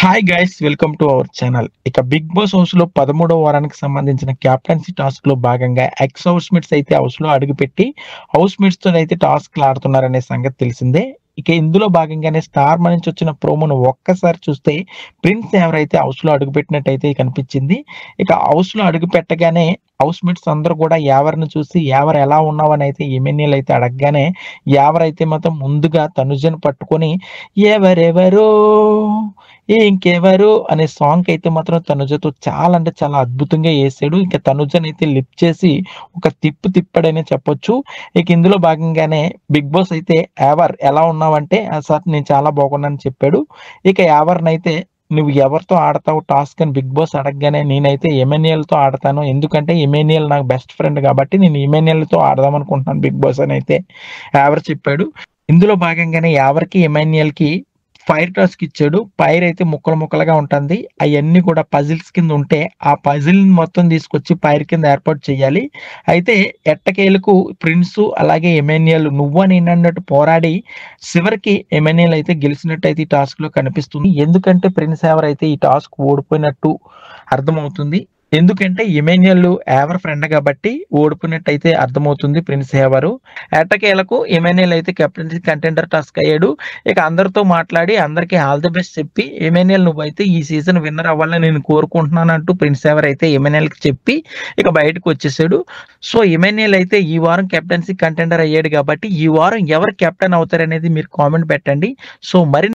Hi guys, welcome to our channel. ఇక big boss house లో 13వ వారానికి సంబంధించిన క్యాప్టెన్సీ టాస్క్ లో భాగంగా ఎక్స్ హౌస్ మేట్స్ అయితే హౌస్ లో అడుగుపెట్టి హౌస్ మేట్స్ తో అయితే టాస్క్ ఆడుతున్నారనే సంగతి తెలిసిందే. ఇక ఇందులో భాగంగానే స్టార్ మా నుంచి వచ్చిన ప్రోమోను ఒక్కసారి చూస్తే ప్రిన్స్ ఎవరైతే హౌస్ లో అడుగుపెట్టినట్టయితే కనిపించింది. ఇక హౌస్ లో అడుగు పెట్టగానే హౌస్ మేట్స్ అందరూ కూడా యావరిని చూసి యావర్ ఎలా ఉన్నావని అయితే ఎమ్మెన్యేలు అయితే అడగగానే యావరైతే మాత్రం ముందుగా తనుజను పట్టుకొని ఎవరెవరో ఇంకెవరు అనే సాంగ్ అయితే మాత్రం తనుజతో చాలా అంటే చాలా అద్భుతంగా చేసాడు. ఇంకా తనుజనైతే లిఫ్ట్ చేసి ఒక తిప్పు తిప్పాడనే చెప్పొచ్చు. ఇక ఇందులో భాగంగానే బిగ్ బాస్ అయితే యావర్ ఎలా ఉన్నావంటే సార్ నేను చాలా బాగున్నాను చెప్పాడు. ఇక యావర్నైతే నువ్వు ఎవరితో ఆడతావు టాస్క్ అని బిగ్ బాస్ అడగగానే నేనైతే ఎమెన్యుయల్‌తో ఆడతాను. ఎందుకంటే ఎమెన్యుయల్ నాకు బెస్ట్ ఫ్రెండ్ కాబట్టి నేను ఎమెన్యుయల్‌తో ఆడదాం అనుకుంటున్నాను బిగ్ బాస్ అని అయితే యావర్ చెప్పాడు. ఇందులో భాగంగానే యావర్‌కి, ఎమాన్యుయల్‌కి ఫైర్ టాస్క్ ఇచ్చాడు. ఫైర్ అయితే ముక్కలు ముక్కలుగా ఉంటుంది. అయన్నీ కూడా పజిల్స్ కింద ఉంటే ఆ పజిల్‌ని మొత్తం తీసుకొచ్చి ఫైర్ కింద ఏర్పాటు చేయాలి. అయితే ఎట్టకేలకు ప్రిన్సు అలాగే ఎమాన్యుయల్ నువ్వా నేనన్నట్టు పోరాడి చివరికి ఎమాన్యుయల్ అయితే గెలిచినట్టయితే ఈ టాస్క్‌లో కనిపిస్తుంది. ఎందుకంటే ప్రిన్స్ ఎవరైతే ఈ టాస్క్ ఓడిపోయినట్టు అర్థమవుతుంది. ఎందుకంటే ఎమాన్యుయల్ ఎవర్ ఫ్రెండ్ కాబట్టి ఓడిపోయినట్టయితే అర్థమవుతుంది ప్రిన్స్ ఎవరు. ఎట్టకేలకు ఎమాన్యుయల్ అయితే కెప్టెన్సీ కంటెండర్ టాస్క్ అయ్యాడు. ఇక అందరితో మాట్లాడి అందరికి ఆల్ ది బెస్ట్ చెప్పి ఎమాన్యుయల్ నువ్వైతే ఈ సీజన్ విన్నర్ అవ్వాలని నేను కోరుకుంటున్నాను అంటూ ప్రిన్స్ ఎవర్ అయితే ఎమాన్యుయల్‌కి చెప్పి ఇక బయటకు వచ్చేసాడు. సో ఎమాన్యుయల్ అయితే ఈ వారం కెప్టెన్సీ కంటెండర్ అయ్యాడు కాబట్టి ఈ వారం ఎవరు కెప్టెన్ అవుతారనేది మీరు కామెంట్ పెట్టండి. సో మరి